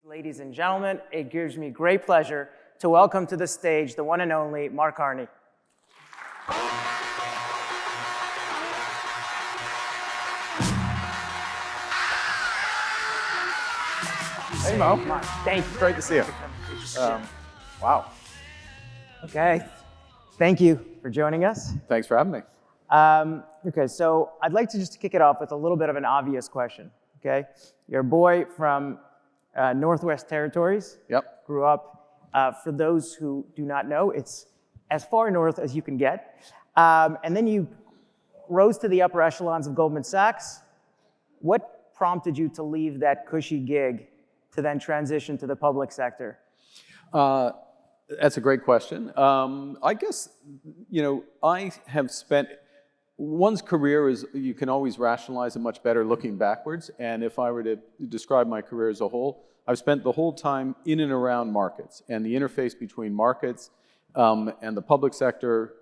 Ladies and gentlemen, it gives me great pleasure to welcome to the stage the one and only Mark Carney. Hey, Mo. Thank you. Great to see you. Wow. Okay, thank you for joining us. Thanks for having me. Okay, so I'd like to just kick it off with a little bit of an obvious question, okay? You're a boy from Northwest Territories. Yep. Grew up, for those who do not know, it's as far north as you can get. And then you rose to the upper echelons of Goldman Sachs. What prompted you to leave that cushy gig to then transition to the public sector? That's a great question. I guess, I have spent, one's career is, you can always rationalize it much better looking backwards. And if I were to describe my career as a whole, I've spent the whole time in and around markets and the interface between markets and the public sector,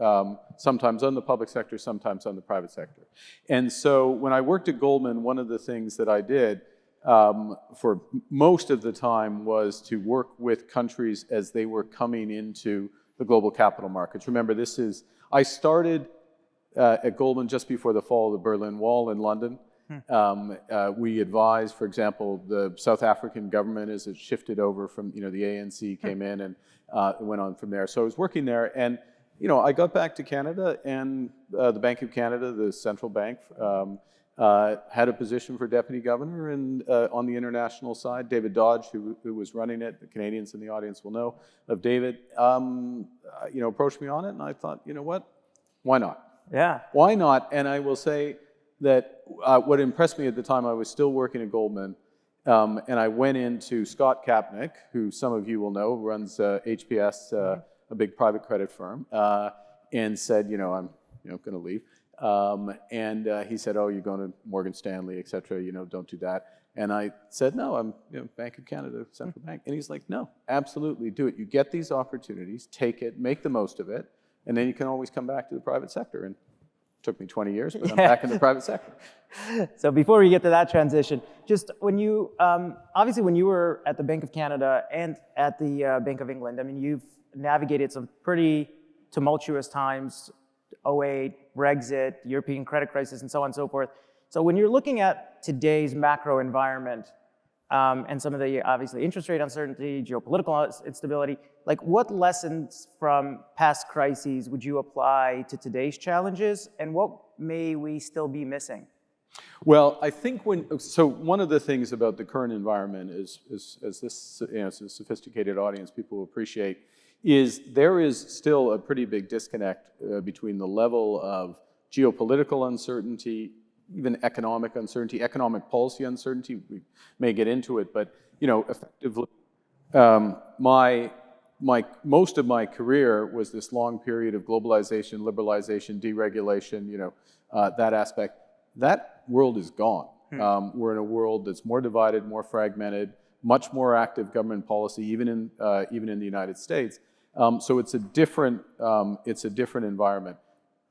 sometimes on the public sector, sometimes on the private sector. And so when I worked at Goldman, one of the things that I did for most of the time was to work with countries as they were coming into the global capital markets. Remember, I started at Goldman just before the fall of the Berlin Wall in London. We advised, for example, the South African government as it shifted over from, the ANC came in and it went on from there. So I was working there and, I got back to Canada and the Bank of Canada, the central bank, had a position for deputy governor, and on the international side, David Dodge, who was running it, the Canadians in the audience will know of David, approached me on it, and I thought, you know what, why not? Yeah. Why not? And I will say that what impressed me at the time, I was still working at Goldman, and I went into Scott Kapnick, who some of you will know, runs HPS, a big private credit firm, and said, I'm going to leave. And he said, oh, you're going to Morgan Stanley, et cetera, don't do that. And I said, no, I'm Bank of Canada, Central Bank. And he's like, no, absolutely, do it. You get these opportunities, take it, make the most of it, and then you can always come back to the private sector. And it took me 20 years, but I'm back in the private sector. So before we get to that transition, just when you, obviously when you were at the Bank of Canada and at the Bank of England, I mean, you've navigated some pretty tumultuous times, 2008, Brexit, European credit crisis, and so on and so forth. So when you're looking at today's macro environment and some of the obviously interest rate uncertainty, geopolitical instability, like what lessons from past crises would you apply to today's challenges, and what may we still be missing? Well, I think one of the things about the current environment is as this, it's a sophisticated audience, people will appreciate, is there is still a pretty big disconnect between the level of geopolitical uncertainty, even economic uncertainty, economic policy uncertainty. We may get into it, but effectively, most of my career was this long period of globalization, liberalization, deregulation. That aspect. That world is gone. We're in a world that's more divided, more fragmented, much more active government policy, even in the United States. So it's a different environment.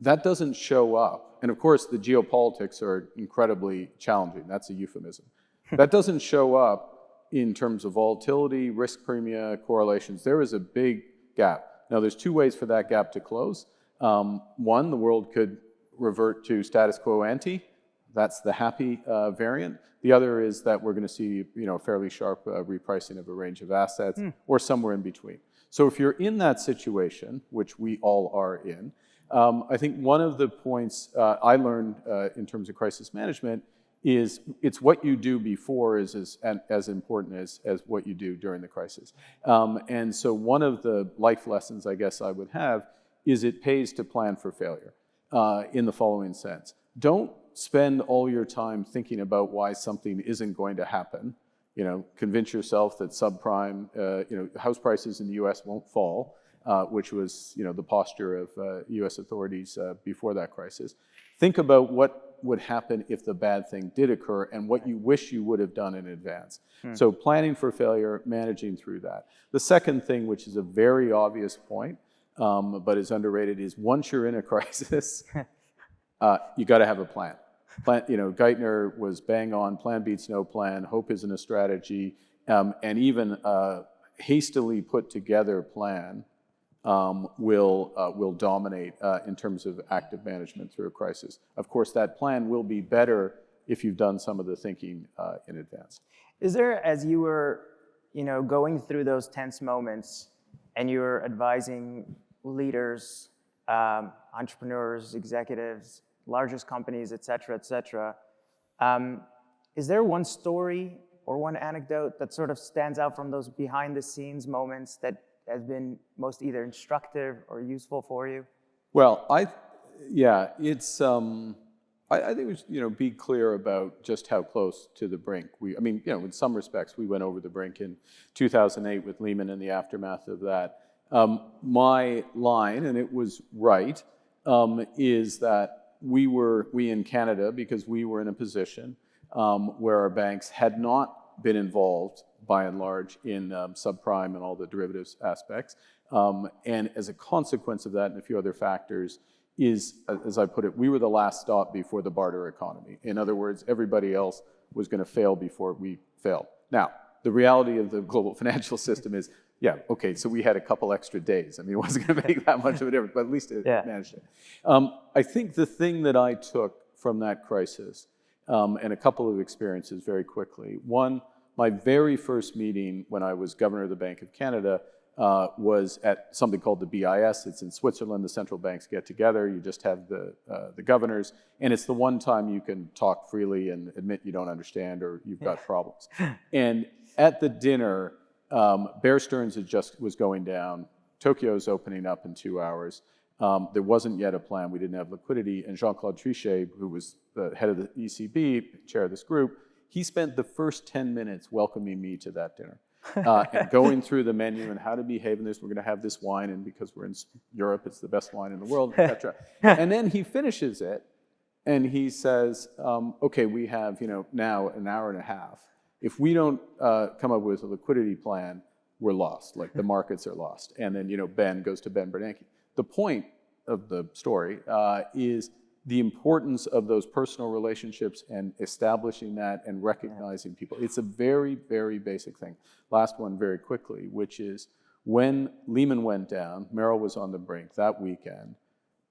That doesn't show up. And of course, the geopolitics are incredibly challenging. That's a euphemism. That doesn't show up in terms of volatility, risk premia, correlations. There is a big gap. Now, there's two ways for that gap to close. One, the world could revert to status quo ante. That's the happy variant. The other is that we're going to see fairly sharp repricing of a range of assets or somewhere in between. So if you're in that situation, which we all are in, I think one of the points I learned in terms of crisis management is it's what you do before is as important as what you do during the crisis. And so one of the life lessons I guess I would have is it pays to plan for failure in the following sense. Don't spend all your time thinking about why something isn't going to happen. Convince yourself that subprime, house prices in the US won't fall, which was, the posture of US authorities before that crisis. Think about what would happen if the bad thing did occur and what you wish you would have done in advance. So planning for failure, managing through that. The second thing, which is a very obvious point, but is underrated, is once you're in a crisis, you got to have a plan. Geithner was bang on, plan beats no plan, hope isn't a strategy, and even a hastily put together plan will dominate in terms of active management through a crisis. Of course, that plan will be better if you've done some of the thinking in advance. Is there, as you were, going through those tense moments, and you were advising leaders, entrepreneurs, executives, largest companies, et cetera, is there one story or one anecdote that sort of stands out from those behind-the-scenes moments that has been most either instructive or useful for you? Well, it's. I think we should, be clear about just how close to the brink in some respects, we went over the brink in 2008 with Lehman and the aftermath of that. My line, and it was right, is that we in Canada, because we were in a position where our banks had not been involved by and large in subprime and all the derivatives aspects. And as a consequence of that and a few other factors, as I put it, we were the last stop before the barter economy. In other words, everybody else was going to fail before we failed. Now, the reality of the global financial system is, so we had a couple extra days. It wasn't going to make that much of a difference, but at least it managed it. I think the thing that I took from that crisis, and a couple of experiences very quickly. One, my very first meeting when I was governor of the Bank of Canada was at something called the BIS. It's in Switzerland. The central banks get together. You just have the governors, and it's the one time you can talk freely and admit you don't understand or you've got problems. And at the dinner, Bear Stearns was going down. Tokyo's opening up in 2 hours. There wasn't yet a plan. We didn't have liquidity. And Jean-Claude Trichet, who was the head of the ECB, chair of this group, he spent the first 10 minutes welcoming me to that dinner. And going through the menu and how to behave in this. We're going to have this wine, and because we're in Europe, it's the best wine in the world, etc. And then he finishes it, and he says, okay, we have now an hour and a half. If we don't come up with a liquidity plan, we're lost. Like the markets are lost. And then Ben goes to Ben Bernanke. The point of the story is the importance of those personal relationships and establishing that and recognizing people. It's a very, very basic thing. Last one very quickly, which is when Lehman went down, Merrill was on the brink that weekend.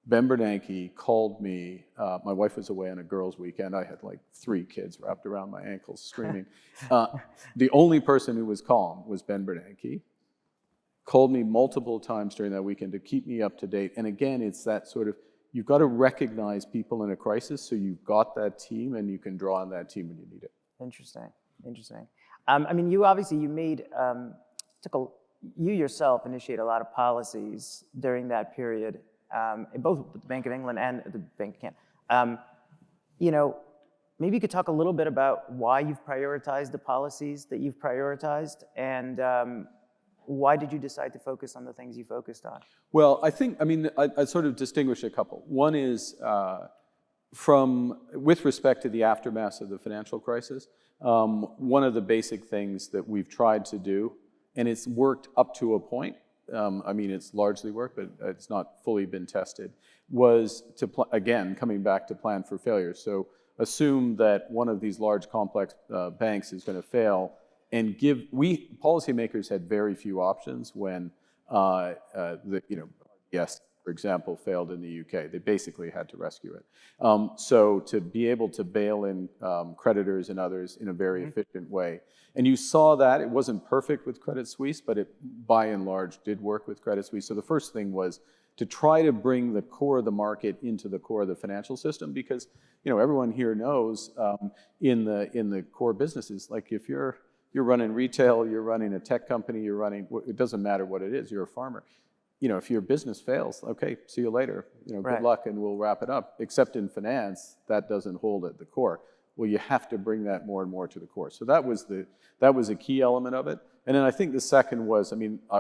Ben Bernanke called me. My wife was away on a girls' weekend. I had like 3 kids wrapped around my ankles screaming. The only person who was calm was Ben Bernanke. Called me multiple times during that weekend to keep me up to date. And again, it's that sort of, you've got to recognize people in a crisis, so you've got that team and you can draw on that team when you need it. Interesting. You yourself initiated a lot of policies during that period, both with the Bank of England and the Bank of Canada. Maybe you could talk a little bit about why you've prioritized the policies that you've prioritized, and why did you decide to focus on the things you focused on? Well, I sort of distinguish a couple. One is with respect to the aftermath of the financial crisis, one of the basic things that we've tried to do, and it's worked up to a point, it's largely worked, but it's not fully been tested, was to, again, coming back to plan for failure. So assume that one of these large complex banks is going to fail, and policymakers had very few options when RBS, for example, failed in the UK. They basically had to rescue it. So to be able to bail in creditors and others in a very efficient way. And you saw that. It wasn't perfect with Credit Suisse, but it, by and large, did work with Credit Suisse. So the first thing was to try to bring the core of the market into the core of the financial system, because everyone here knows in the core businesses, like if you're running retail, you're running a tech company, it doesn't matter what it is, you're a farmer. If your business fails, okay, see you later. Good luck, and we'll wrap it up. Except in finance, that doesn't hold at the core. Well, you have to bring that more and more to the core. So that was a key element of it. And then I think the second was, I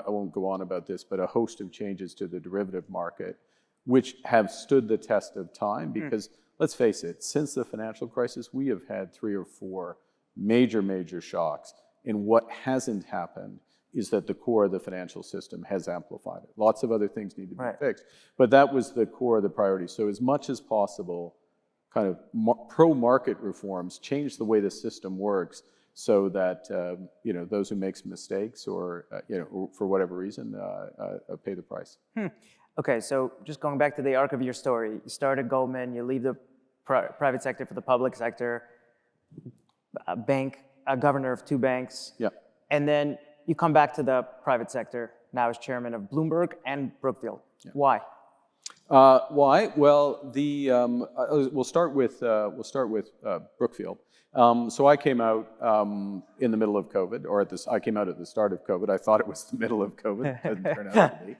won't go on about this, but a host of changes to the derivative market, which have stood the test of time, because let's face it, since the financial crisis, we have had 3 or 4 major shocks. And what hasn't happened is that the core of the financial system has amplified it. Lots of other things need to be fixed. But that was the core of the priority. So as much as possible, kind of pro-market reforms change the way the system works so that those who make some mistakes or for whatever reason pay the price. Okay, so just going back to the arc of your story, you start at Goldman, you leave the private sector for the public sector, a bank, a governor of 2 banks, Yeah. and then you come back to the private sector, now as chairman of Bloomberg and Brookfield. Yeah. Why? Why? Well, we'll start with Brookfield. So I came out in the middle of COVID, or I came out at the start of COVID. I thought it was the middle of COVID. It didn't turn out to be.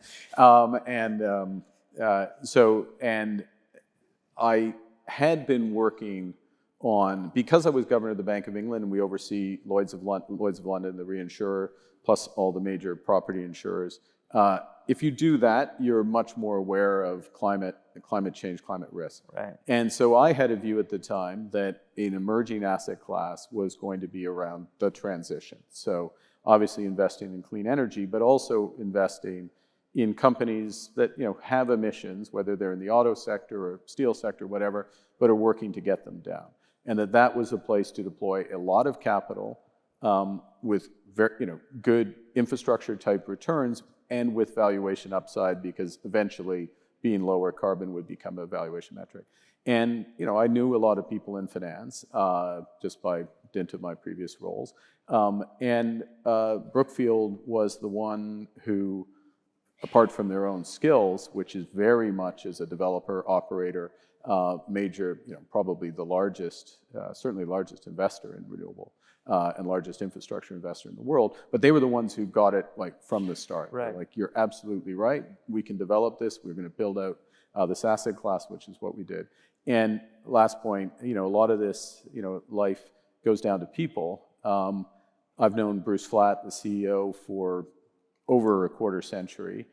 And I had been working on, because I was governor of the Bank of England and we oversee Lloyd's of London, the reinsurer, plus all the major property insurers. If you do that, you're much more aware of climate change, climate risk. Right. And so I had a view at the time that an emerging asset class was going to be around the transition. So obviously investing in clean energy, but also investing in companies that have emissions, whether they're in the auto sector or steel sector, whatever, but are working to get them down. And that was a place to deploy a lot of capital with good infrastructure type returns, and with valuation upside, because eventually being lower carbon would become a valuation metric. And I knew a lot of people in finance just by dint of my previous roles. And Brookfield was the one who, apart from their own skills, which is very much as a developer, operator, major, probably the largest, certainly largest investor in renewable. And largest infrastructure investor in the world, but they were the ones who got it from the start. Right. Like, you're absolutely right. We can develop this. We're going to build out this asset class, which is what we did. And last point, a lot of this, life goes down to people. I've known Bruce Flatt, the CEO, for over a quarter century.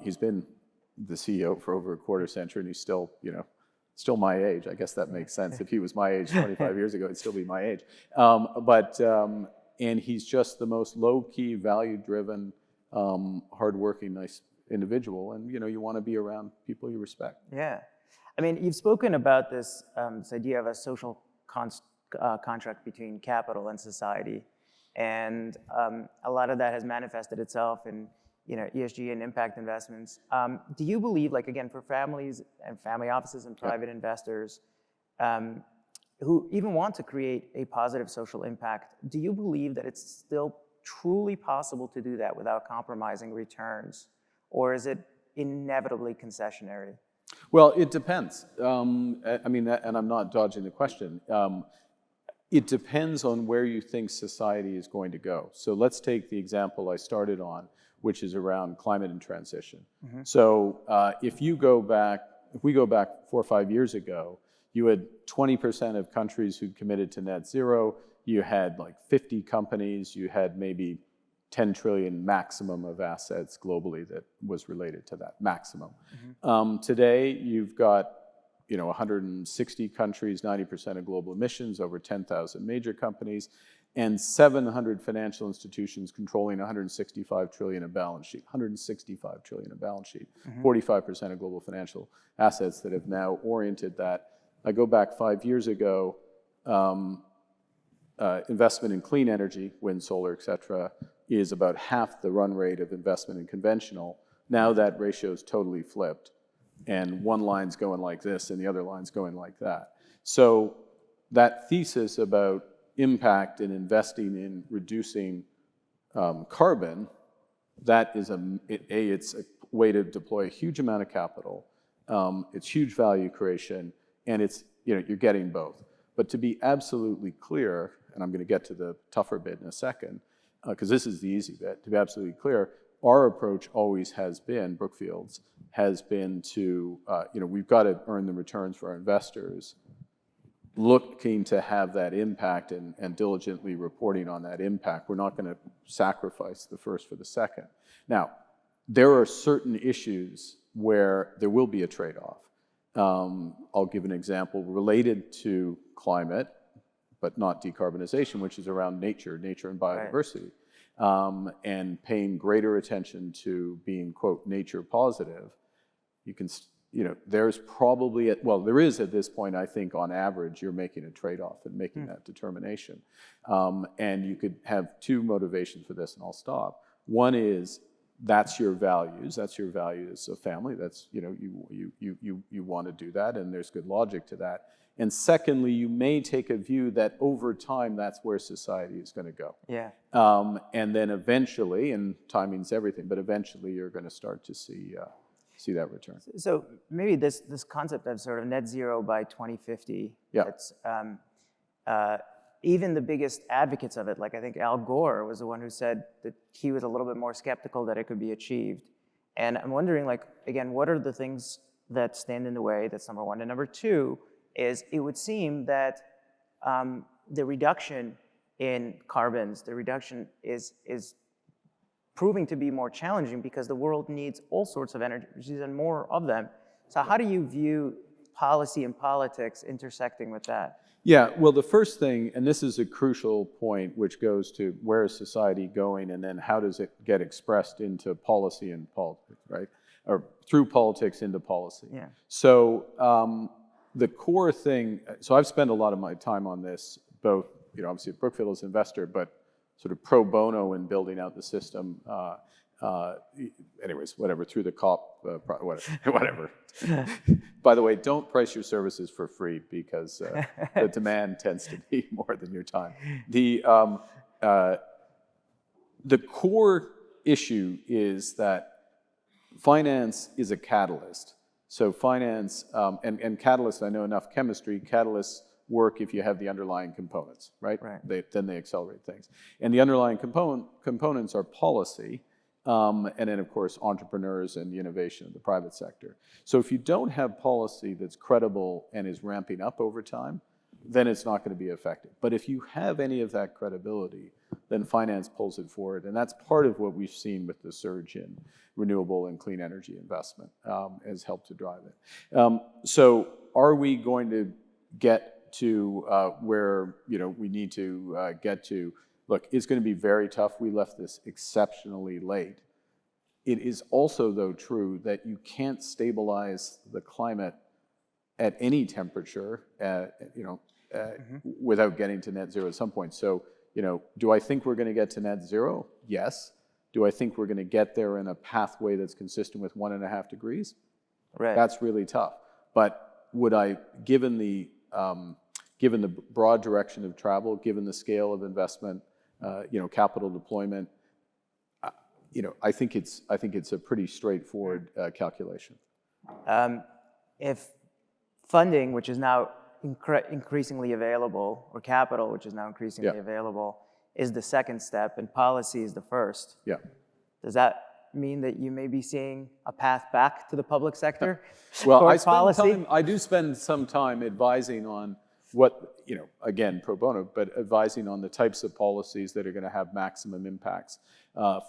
He's been the CEO for over a quarter century, and he's still, still my age. I guess that makes sense. If he was my age 25 years ago, he'd still be my age. And he's just the most low-key, value-driven, hardworking, nice individual. And you want to be around people you respect. Yeah, I mean, you've spoken about this idea of a social contract between capital and society, and a lot of that has manifested itself in ESG and impact investments. Do you believe, again, for families and family offices and private investors who even want to create a positive social impact, do you believe that it's still truly possible to do that without compromising returns? Or is it inevitably concessionary? Well, it depends. And I'm not dodging the question. It depends on where you think society is going to go. So let's take the example I started on, which is around climate and transition. Mm-hmm. So if we go back 4 or 5 years ago, you had 20% of countries who committed to net zero. You had 50 companies. You had maybe 10 trillion maximum of assets globally that was related to that maximum. Mm-hmm. Today, you've got 160 countries, 90% of global emissions, over 10,000 major companies, and 700 financial institutions controlling 165 trillion of balance sheet, 165 trillion of balance sheet, mm-hmm. 45% of global financial assets that have now oriented that. I go back 5 years ago, investment in clean energy, wind, solar, et cetera, is about half the run rate of investment in conventional. Now that ratio is totally flipped, and one line's going like this and the other line's going like that. So that thesis about impact and investing in reducing carbon, that is it's a way to deploy a huge amount of capital. It's huge value creation, and it's you're getting both. But to be absolutely clear, and I'm going to get to the tougher bit in a second, because this is the easy bit. To be absolutely clear, our approach always has been, Brookfield's, has been to we've got to earn the returns for our investors, looking to have that impact and diligently reporting on that impact. We're not going to sacrifice the first for the second. Now, there are certain issues where there will be a trade-off. I'll give an example related to climate, but not decarbonization, which is around nature and biodiversity, right. And paying greater attention to being, quote, nature positive. You can there's probably, there is at this point, I think on average, you're making a trade-off and making that determination. And you could have two motivations for this, and I'll stop. One is that's your values as a family. That's, you want to do that, and there's good logic to that. And secondly, you may take a view that over time, that's where society is going to go. Yeah. And then eventually, and timing's everything, but eventually you're going to start to see that return. So maybe this concept of sort of net zero by 2050, it's, even the biggest advocates of it, like I think Al Gore was the one who said that he was a little bit more skeptical that it could be achieved. And I'm wondering, like, again, what are the things that stand in the way? That's number one. And number two is it would seem that the reduction in carbons, the reduction is proving to be more challenging because the world needs all sorts of energies and more of them. So how do you view policy and politics intersecting with that? Yeah, well, the first thing, and this is a crucial point, which goes to where is society going, and then how does it get expressed into policy and politics, right? Or through politics into policy. Yeah. So the core thing, so I've spent a lot of my time on this, both, obviously at Brookfield as an investor, but sort of pro bono in building out the system. Anyways, whatever, through the COP, whatever. By the way, don't price your services for free because the demand tends to be more than your time. The core issue is that finance is a catalyst. So finance, and catalysts, I know enough chemistry, catalysts work if you have the underlying components, right? Then they accelerate things. And the underlying components are policy, and then of course entrepreneurs and the innovation of the private sector. So if you don't have policy that's credible and is ramping up over time, then it's not going to be effective. But if you have any of that credibility, then finance pulls it forward. And that's part of what we've seen with the surge in renewable and clean energy investment has helped to drive it. So are we going to get to where we need to get to? Look, it's going to be very tough. We left this exceptionally late. It is also, though, true that you can't stabilize the climate at any temperature, without getting to net zero at some point. So, do I think we're going to get to net zero? Yes. Do I think we're going to get there in a pathway that's consistent with 1.5 degrees? Right. That's really tough. But would I, given the broad direction of travel, given the scale of investment, capital deployment, I think it's a pretty straightforward calculation. If funding, which is now increasingly available, or capital, which is now increasingly available, is the second step, and policy is the first. Yeah. Does that mean that you may be seeing a path back to the public sector? Well, policy? I do spend some time advising on what, again, pro bono, but advising on the types of policies that are going to have maximum impacts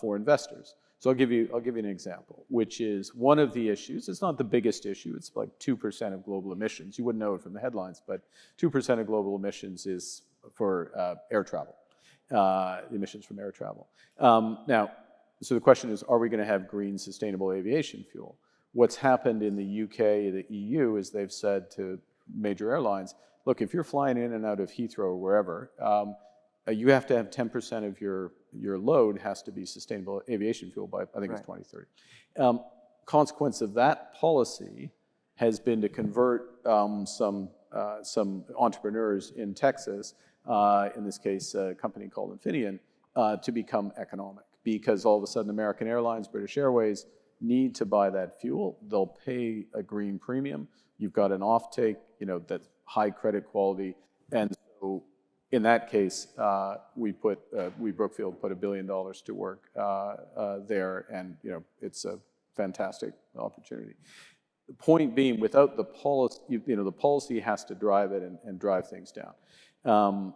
for investors. So I'll give you an example, which is one of the issues. It's not the biggest issue. It's like 2% of global emissions. You wouldn't know it from the headlines, but 2% of global emissions is for air travel, emissions from air travel. Now, so the question is, are we going to have green, sustainable aviation fuel? What's happened in the UK, the EU, is they've said to major airlines, look, if you're flying in and out of Heathrow or wherever, you have to have 10% of your load has to be sustainable aviation fuel by, I think it's 2030. Consequence of that policy has been to convert some entrepreneurs in Texas, in this case, a company called Infineon, to become economic. Because all of a sudden American Airlines, British Airways need to buy that fuel. They'll pay a green premium. You've got an offtake, that's high credit quality. And so in that case, we Brookfield put $1 billion to work there, and it's a fantastic opportunity. The point being, without the policy, the policy has to drive it and drive things down.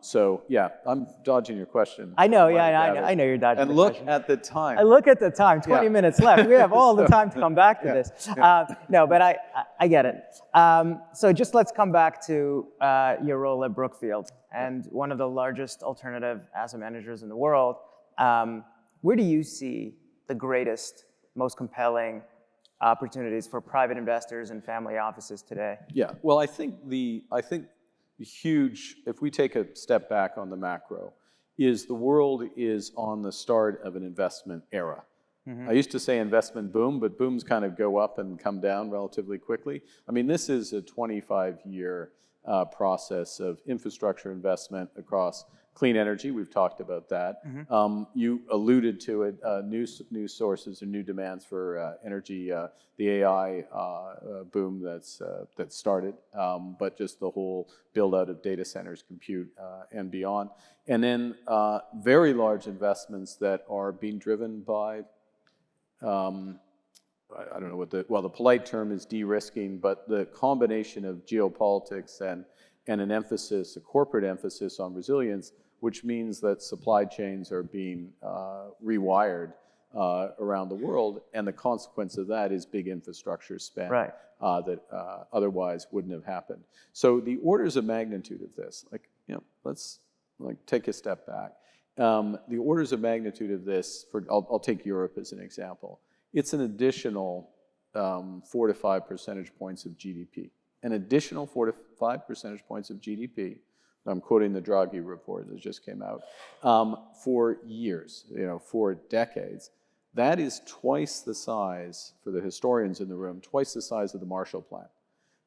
So yeah, I'm dodging your question. I know, I know you're dodging. And look at the time. I look at the time. 20 minutes left. We have all the time to come back to this. No, but I get it. So just let's come back to your role at Brookfield, and one of the largest alternative asset managers in the world. Where do you see the greatest, most compelling opportunities for private investors and family offices today? Yeah, well, I think the huge, if we take a step back on the macro, is the world is on the start of an investment era. I used to say investment boom, but booms kind of go up and come down relatively quickly. I mean, this is a 25-year process of infrastructure investment across clean energy. We've talked about that. You alluded to it, new sources and new demands for energy, the AI boom that started, but just the whole build out of data centers, compute, and beyond. And then very large investments that are being driven by I don't know what the polite term is de-risking, but the combination of geopolitics and an emphasis, a corporate emphasis on resilience, which means that supply chains are being rewired around the world, and the consequence of that is big infrastructure spend that otherwise wouldn't have happened. So the orders of magnitude of this, let's take a step back. The orders of magnitude of this, I'll take Europe as an example. It's an additional 4 to 5 percentage points of GDP. An additional 4 to 5 percentage points of GDP. I'm quoting the Draghi report that just came out. For years, for decades. That is twice the size, for the historians in the room, twice the size of the Marshall Plan,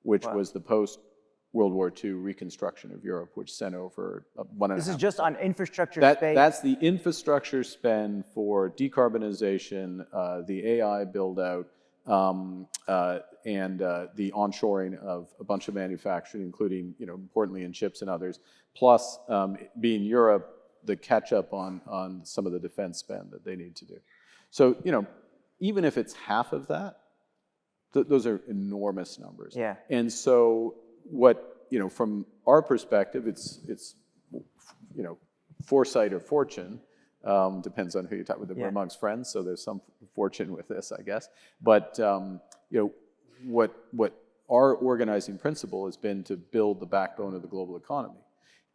which was the post-World War II reconstruction of Europe, which sent over 1.5. This is just on infrastructure space. That's the infrastructure spend for decarbonization, the AI build-out, and the onshoring of a bunch of manufacturing, including, importantly in chips and others, plus being Europe, the catch-up on some of the defense spend that they need to do. So, even if it's half of that, those are enormous numbers. Yeah. And so what, from our perspective, it's foresight or fortune, depends on who you talk with. We're amongst friends, so there's some fortune with this, I guess. But, what our organizing principle has been to build the backbone of the global economy.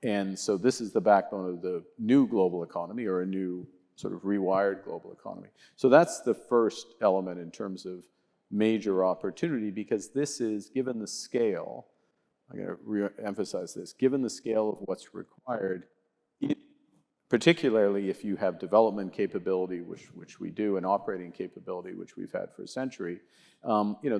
And so this is the backbone of the new global economy, or a new sort of rewired global economy. So that's the first element in terms of major opportunity, because this is, given the scale, I'm going to re-emphasize this, given the scale of what's required, particularly if you have development capability, which we do, and operating capability, which we've had for a century,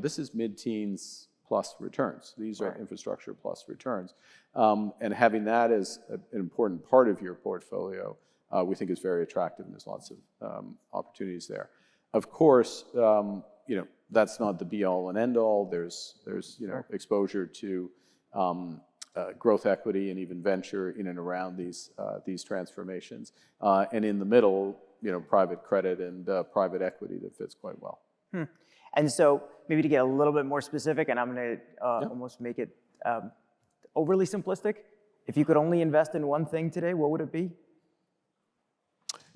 this is mid-teens plus returns. These are infrastructure plus returns. And having that as an important part of your portfolio, we think is very attractive, and there's lots of opportunities there. Of course, that's not the be-all and end-all. There's exposure to growth equity and even venture in and around these transformations. And in the middle, private credit and private equity that fits quite well. And so maybe to get a little bit more specific, and I'm going to almost make it overly simplistic, if you could only invest in one thing today, what would it be?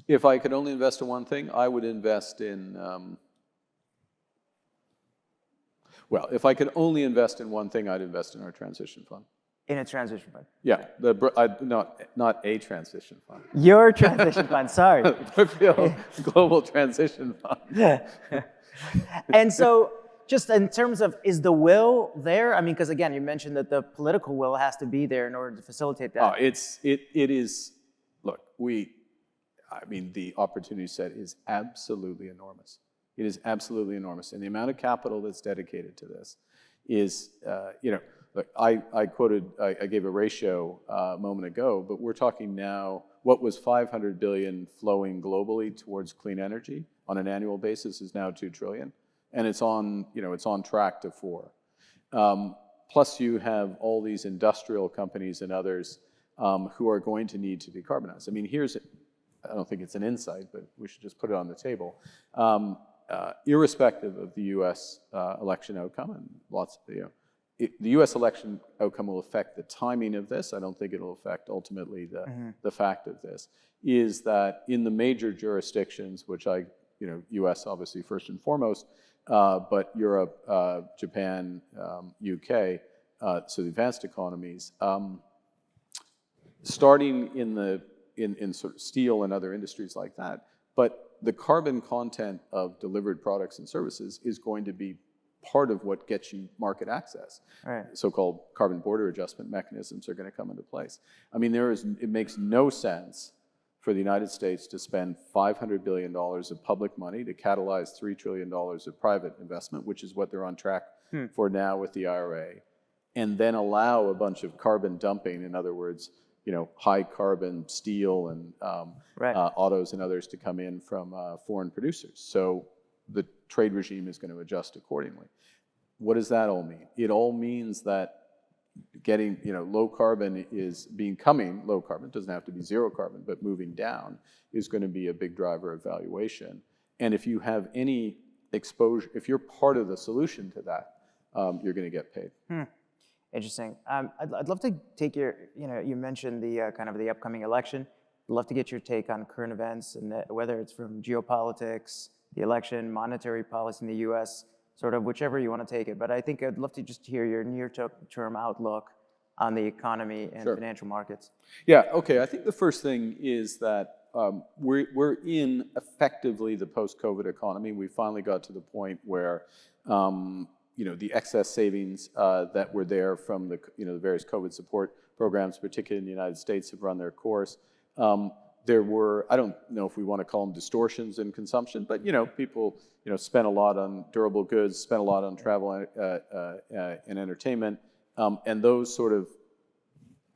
If I could only invest in one thing, I would invest in, if I could only invest in one thing, I'd invest in our transition fund. In a transition fund? Yeah, not a transition fund. Your transition fund, sorry. Brookfield Global Transition Fund. And so, just in terms of, is the will there? I mean, because again, you mentioned that the political will has to be there in order to facilitate that. It is, look, the opportunity set is absolutely enormous. It is absolutely enormous. And the amount of capital that's dedicated to this is, look, I gave a ratio a moment ago, but we're talking now, what was $500 billion flowing globally towards clean energy on an annual basis is now $2 trillion. And it's on track to $4 trillion. Plus you have all these industrial companies and others who are going to need to decarbonize. I mean, I don't think it's an insight, but we should just put it on the table. Irrespective of the U.S. Election outcome, and the U.S. election outcome will affect the timing of this. I don't think it'll affect ultimately the fact of this, is that in the major jurisdictions, which U.S. obviously first and foremost, but Europe, Japan, UK, so the advanced economies, starting in sort of steel and other industries like that, but the carbon content of delivered products and services is going to be part of what gets you market access. Right. So-called carbon border adjustment mechanisms are going to come into place. I mean, it makes no sense for the United States to spend $500 billion of public money to catalyze $3 trillion of private investment, which is what they're on track for now with the IRA, and then allow a bunch of carbon dumping, in other words, high carbon steel and autos and others to come in from foreign producers. So the trade regime is going to adjust accordingly. What does that all mean? It all means that getting, low carbon is becoming low carbon. It doesn't have to be zero carbon, but moving down is going to be a big driver of valuation. And if you have any exposure, if you're part of the solution to that, you're going to get paid. Interesting. I'd love to take your, you mentioned the kind of the upcoming election. I'd love to get your take on current events, and whether it's from geopolitics, the election, monetary policy in the U.S., sort of whichever you want to take it. But I think I'd love to just hear your near-term outlook on the economy and financial markets. Yeah, okay. I think the first thing is that we're in effectively the post-COVID economy. We finally got to the point where the excess savings that were there from the various COVID support programs, particularly in the United States, have run their course. There were, I don't know if we want to call them distortions in consumption, but people spent a lot on durable goods, spent a lot on travel and entertainment, and those sort of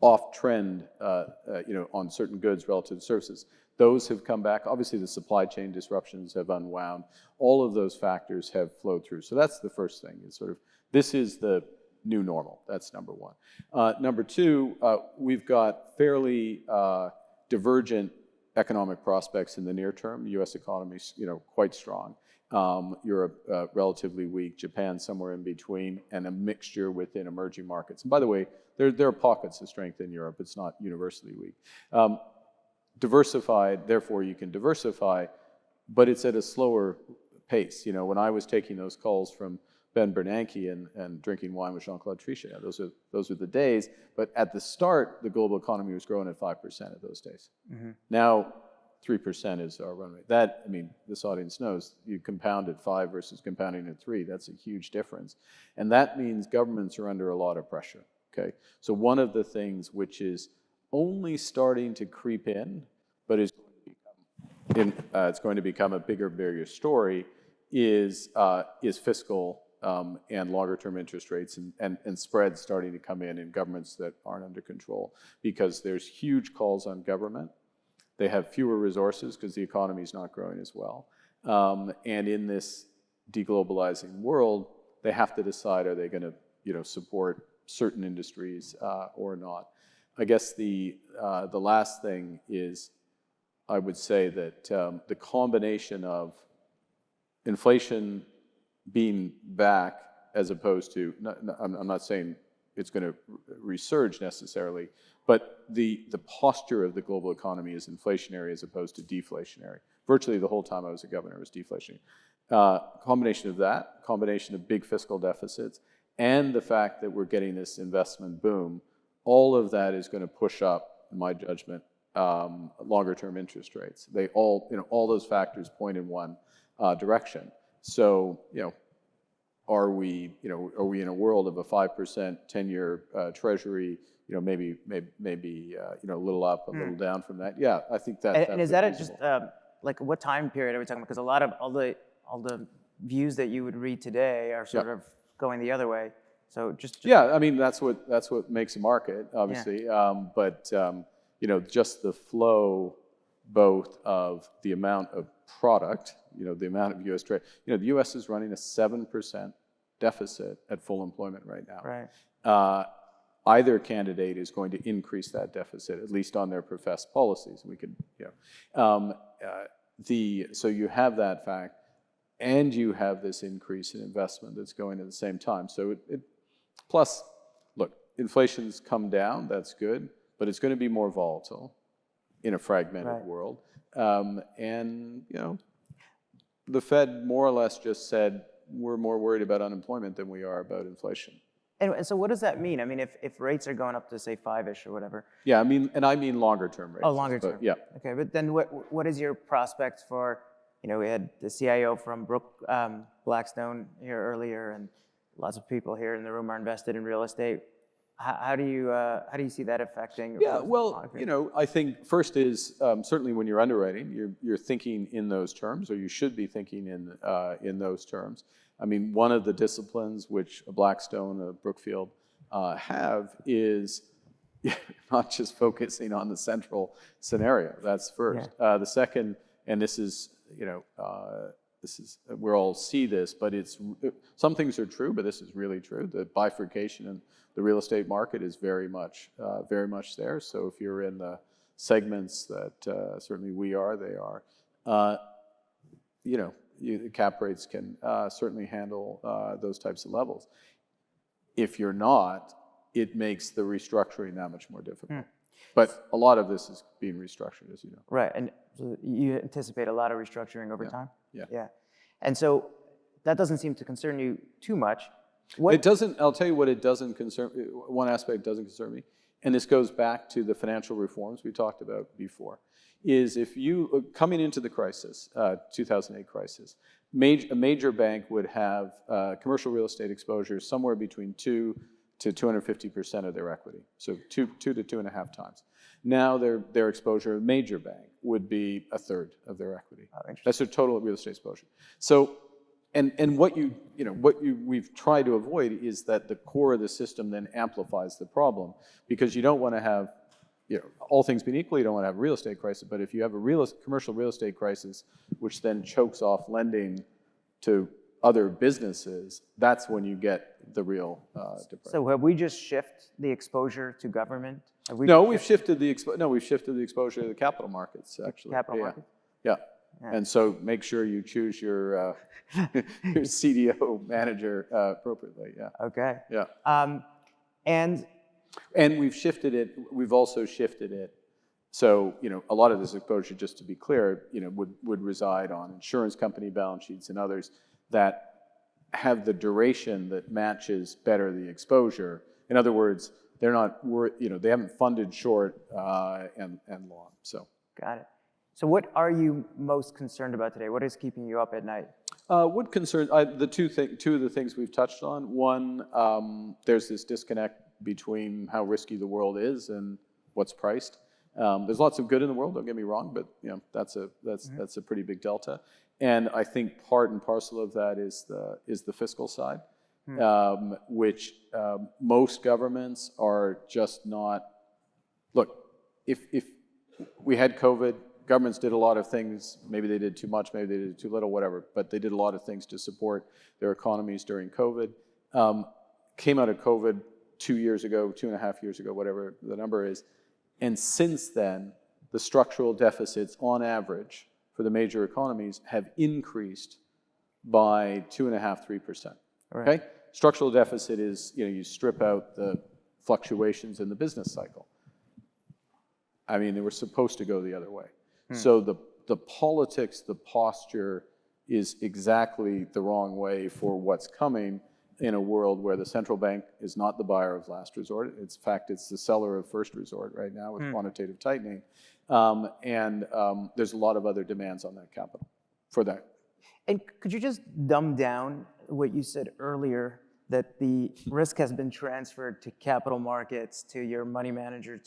off-trend, on certain goods relative to services. Those have come back. Obviously, the supply chain disruptions have unwound. All of those factors have flowed through. So that's the first thing. Is sort of this is the new normal. That's number one. Number two, we've got fairly divergent economic prospects in the near term. The U.S. economy is, quite strong. Europe relatively weak. Japan somewhere in between, and a mixture within emerging markets. And by the way, there are pockets of strength in Europe. It's not universally weak. Diversified, therefore you can diversify, but it's at a slower pace. When I was taking those calls from Ben Bernanke and drinking wine with Jean-Claude Trichet, those are the days. But at the start, the global economy was growing at 5% of those days. Now, 3% is our run rate. This audience knows you compound at 5 versus compounding at 3. That's a huge difference. And that means governments are under a lot of pressure, okay? So one of the things which is only starting to creep in, but it's going to become a bigger story, is fiscal and longer-term interest rates and spreads starting to come in governments that aren't under control, because there's huge calls on government. They have fewer resources because the economy is not growing as well. And in this deglobalizing world, they have to decide, are they going to support certain industries or not? I guess the last thing is, I would say that the combination of inflation being back, as opposed to, I'm not saying it's going to resurge necessarily, but the posture of the global economy is inflationary as opposed to deflationary. Virtually the whole time I was a governor, it was deflationary. Combination of that, combination of big fiscal deficits, and the fact that we're getting this investment boom, all of that is going to push up, in my judgment, longer-term interest rates. They all those factors point in one direction. So, are we in a world of a 5% 10-year Treasury? Maybe a little up, a little down from that. Yeah, I think that. And is that just like what time period are we talking about? Because a lot of all the views that you would read today are sort of going the other way. So just yeah, that's what makes a market, obviously. But just the flow, both of the amount of product, the amount of U.S. trade. The U.S. is running a 7% deficit at full employment right now. Right. Either candidate is going to increase that deficit, at least on their professed policies. We could, so you have that fact, and you have this increase in investment that's going at the same time. So plus, look, inflation's come down. That's good, but it's going to be more volatile in a fragmented world. And the Fed more or less just said we're more worried about unemployment than we are about inflation. And so what does that mean? If rates are going up to say 5-ish or whatever. Yeah, I mean longer term rates. Oh, longer term. Yeah. Okay, but then what is your prospects for we had the CIO from Blackstone here earlier, and lots of people here in the room are invested in real estate. How do you see that affecting? Yeah, well, I think first is certainly when you're underwriting, you're thinking in those terms, or you should be thinking in those terms. I mean, one of the disciplines which a Blackstone, a Brookfield have is not just focusing on the central scenario. That's first. The second, and this is we all see this, but some things are true, but this is really true. The bifurcation in the real estate market is very much there. So if you're in the segments that certainly we are, they are, the cap rates can certainly handle those types of levels. If you're not, it makes the restructuring that much more difficult. But a lot of this is being restructured, as you know. Right, and so you anticipate a lot of restructuring over time? Yeah. And so that doesn't seem to concern you too much. It doesn't. I'll tell you what it doesn't concern. One aspect doesn't concern me, and this goes back to the financial reforms we talked about before. Is if you coming into the crisis, 2008 crisis, a major bank would have commercial real estate exposure somewhere between 2 to 250% of their equity, so 2 to 2.5 times. Now their exposure, a major bank, would be a third of their equity. That's their total real estate exposure. So. And what we've tried to avoid is that the core of the system then amplifies the problem, because you don't want to have, all things being equal, you don't want to have a real estate crisis. But if you have a commercial real estate crisis, which then chokes off lending to other businesses, that's when you get the real depression. So have we just shifted the exposure to government? We've shifted the exposure to the capital markets, actually. Capital markets? Yeah. And so make sure you choose your CDO manager appropriately. Yeah. Okay. Yeah. And we've shifted it. We've also shifted it. So a lot of this exposure, just to be clear, would reside on insurance company balance sheets and others that have the duration that matches better the exposure. In other words, they're not they haven't funded short and long. So. Got it. So what are you most concerned about today? What is keeping you up at night? What concerns two of the things we've touched on. One, there's this disconnect between how risky the world is and what's priced. There's lots of good in the world. Don't get me wrong, but that's a pretty big delta. And I think part and parcel of that is the fiscal side, which most governments are just not. Look, if we had COVID. Governments did a lot of things. Maybe they did too much, maybe they did too little, whatever. But they did a lot of things to support their economies during COVID. Came out of COVID 2 years ago, 2.5 years ago, whatever the number is. And since then, the structural deficits on average for the major economies have increased by 2.5%, 3%. Right. Okay? Structural deficit is, you strip out the fluctuations in the business cycle. I mean, they were supposed to go the other way. So the politics, the posture is exactly the wrong way for what's coming in a world where the central bank is not the buyer of last resort. In fact, it's the seller of first resort right now with quantitative tightening. And there's a lot of other demands on that capital for that. And could you just dumb down what you said earlier, that the risk has been transferred to capital markets, to your money manager,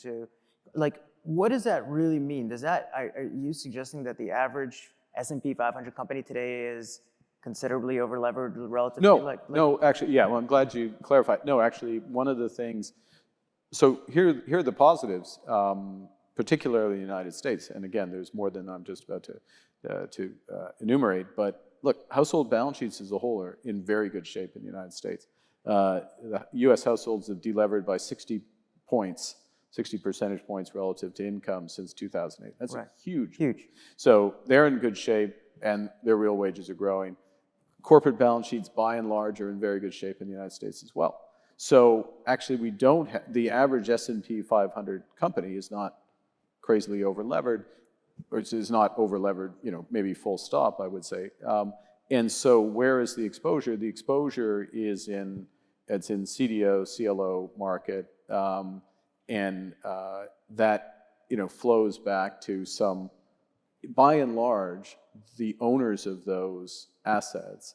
what does that really mean? Are you suggesting that the average S&P 500 company today is considerably over-levered relative to No, actually, yeah, well, I'm glad you clarified. No, actually, one of the things, so here are the positives, particularly in the United States, and again, there's more than I'm just about to enumerate, but look, household balance sheets as a whole are in very good shape in the United States. The US households have delevered by 60 percentage points relative to income since 2008. That's huge. So they're in good shape, and their real wages are growing. Corporate balance sheets, by and large, are in very good shape in the United States as well. So actually, we don't the average S&P 500 company is not crazily over-levered, or is not over-levered, maybe full stop, I would say. And so where is the exposure? The exposure is in CDO, CLO market, and that flows back to some, by and large, the owners of those assets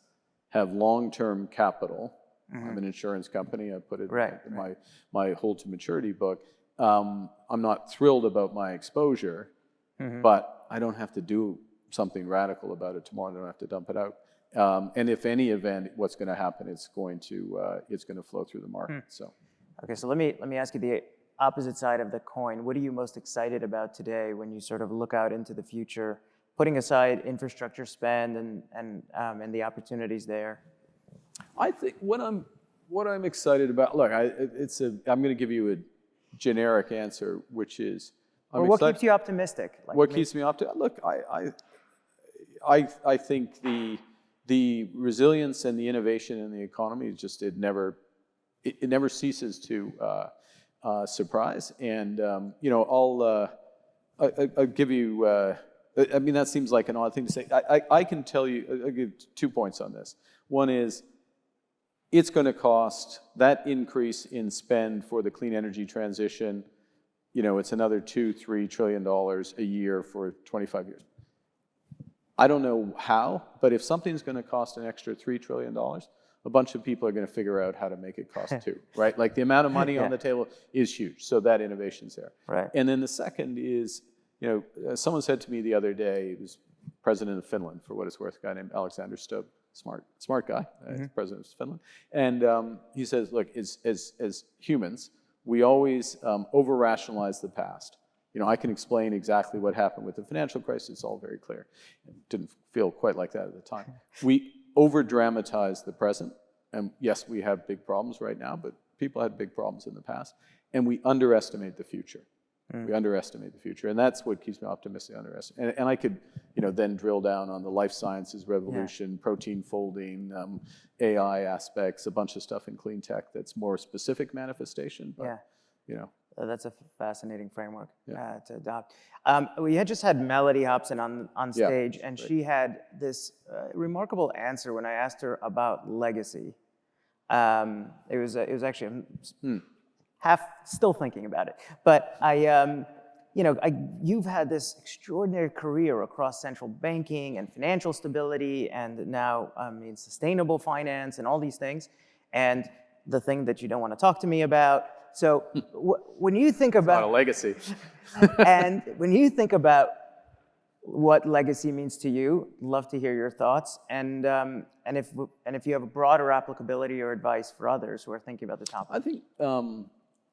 have long-term capital. I'm an insurance company. I put it in my hold to maturity book. I'm not thrilled about my exposure, but I don't have to do something radical about it tomorrow. I don't have to dump it out. And if any event, what's going to happen? It's going to flow through the market. So, okay. So let me ask you the opposite side of the coin. What are you most excited about today when you sort of look out into the future, putting aside infrastructure spend and the opportunities there? I think what I'm excited about. Look, I'm going to give you a generic answer, which is. What keeps you optimistic? What keeps me optimistic? Look, I think the resilience and the innovation in the economy just it never ceases to surprise. And I'll give you. I mean, that seems like an odd thing to say. I can tell you. I'll give 2 points on this. One is, it's going to cost that increase in spend for the clean energy transition. It's another $2-3 trillion a year for 25 years. I don't know how, but if something's going to cost an extra $3 trillion, a bunch of people are going to figure out how to make it cost too, right? Like the amount of money on the table is huge, so that innovation's there. Right. And then the second is, someone said to me the other day, he was president of Finland, for what it's worth, a guy named Alexander Stubb, smart guy, president of Finland, and he says, look, as humans, we always over-rationalize the past. I can explain exactly what happened with the financial crisis. It's all very clear. It didn't feel quite like that at the time. We over-dramatize the present. And yes, we have big problems right now, but people had big problems in the past. And we underestimate the future. We underestimate the future. And that's what keeps me optimistic. And I could then drill down on the life sciences revolution, protein folding, AI aspects, a bunch of stuff in clean tech that's more specific manifestation. But, That's a fascinating framework to adopt. We had just had Melody Hobson on stage, and she had this remarkable answer when I asked her about legacy. It was actually half still thinking about it, but you've had this extraordinary career across central banking and financial stability, and now sustainable finance and all these things, and the thing that you don't want to talk to me about. So when you think about a legacy, and when you think about what legacy means to you, love to hear your thoughts, and if you have a broader applicability or advice for others who are thinking about the topic. I think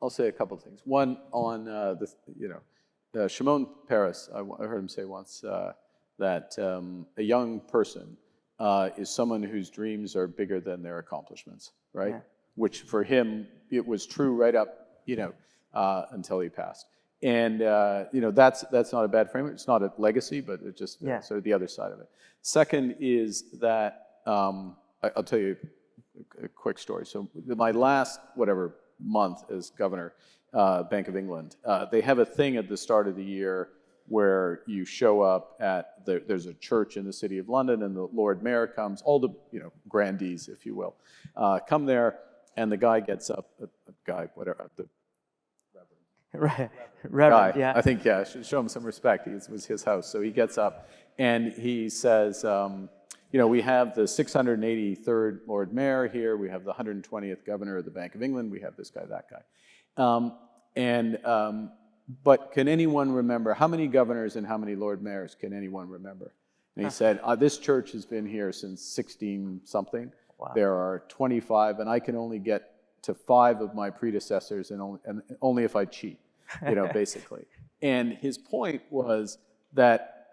I'll say a couple of things. One on Shimon Peres. I heard him say once that a young person is someone whose dreams are bigger than their accomplishments, right? Yeah. Which for him, it was true right up, until he passed. And, that's not a bad framework. It's not a legacy, but it's just sort of the other side of it. Second is that, I'll tell you a quick story. So my last, month as governor, Bank of England, they have a thing at the start of the year where you show up at, there's a church in the city of London, and the Lord Mayor comes, all the, grandees, if you will, come there. And the guy gets up, the Reverend, guy, I think, should show him some respect. It was his house. So he gets up and he says, we have the 683rd Lord Mayor here. We have the 120th Governor of the Bank of England. We have this guy, that guy. But can anyone remember, how many governors and how many Lord Mayors can anyone remember? And he said, this church has been here since 16-something. Wow. There are 25, and I can only get to 5 of my predecessors, and only if I cheat, basically. And his point was that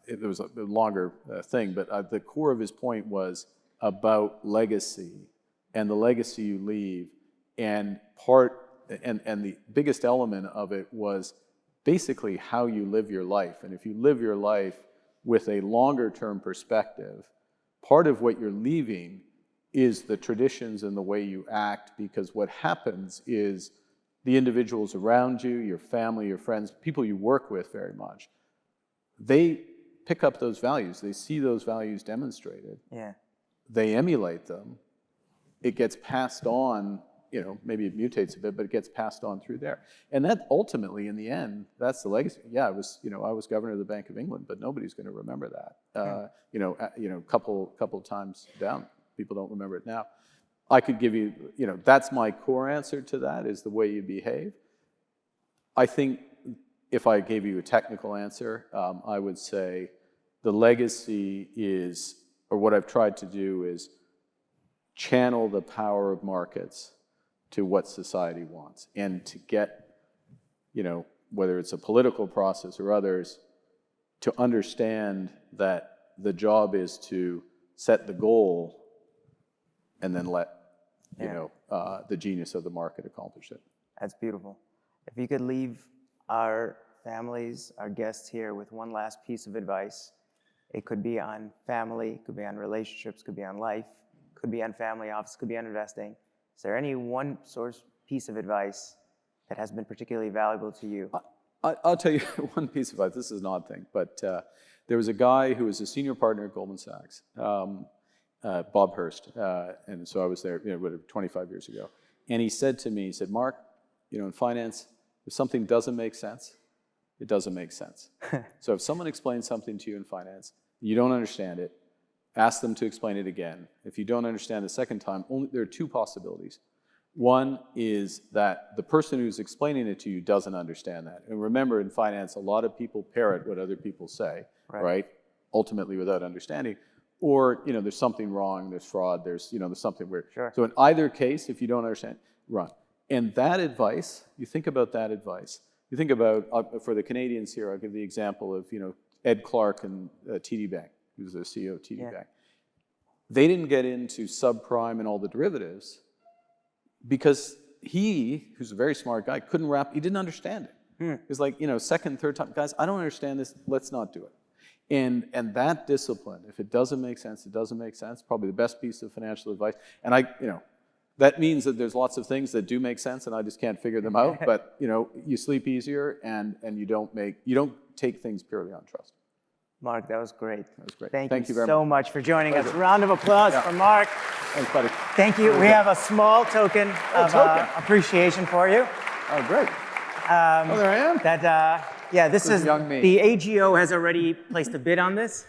it was a longer thing, but the core of his point was about legacy and the legacy you leave, and the biggest element of it was basically how you live your life. And if you live your life with a longer-term perspective, part of what you're leaving is the traditions and the way you act, because what happens is the individuals around you, your family, your friends, people you work with very much, they pick up those values. They see those values demonstrated. Yeah. They emulate them. It gets passed on maybe it mutates a bit, but it gets passed on through there. And that ultimately, in the end, that's the legacy. Yeah, I was governor of the Bank of England, but nobody's going to remember that. Couple times down, people don't remember it now. I could give you, that's my core answer to that, is the way you behave. I think if I gave you a technical answer, I would say the legacy is, or what I've tried to do is channel the power of markets to what society wants, and to get, whether it's a political process or others, to understand that the job is to set the goal and then let, the genius of the market accomplish it. That's beautiful. If you could leave our families, our guests here with one last piece of advice, it could be on family, could be on relationships, could be on life, could be on family office, could be on investing. Is there any one piece of advice that has been particularly valuable to you? I'll tell you one piece of advice. This is an odd thing, but there was a guy who was a senior partner at Goldman Sachs, Bob Hurst, and so I was there 25 years ago. And he said to me, Mark, in finance, if something doesn't make sense, it doesn't make sense. So if someone explains something to you in finance, you don't understand it, ask them to explain it again. If you don't understand the second time, there are two possibilities. One is that the person who's explaining it to you doesn't understand that. And remember, in finance, a lot of people parrot what other people say, right? Ultimately without understanding. Or, there's something wrong, there's fraud, there's something weird. Sure. So in either case, if you don't understand, run. And that advice, you think about that advice. You think about, for the Canadians here, I'll give the example of, Ed Clark and TD Bank, who's the CEO of TD Bank. They didn't get into subprime and all the derivatives because he, who's a very smart guy, he didn't understand it. It was like, second, third time, guys, I don't understand this, let's not do it. And that discipline, if it doesn't make sense, it doesn't make sense, probably the best piece of financial advice. And that means that there's lots of things that do make sense and I just can't figure them out, but you sleep easier and you don't take things purely on trust. Mark, that was great. That was great. Thank you very so much for joining us. Round of applause for Mark. Thanks, buddy. Thank you. We have a small token of appreciation for you. Oh, great. There I am. This is young me. The AGO has already placed a bid on this.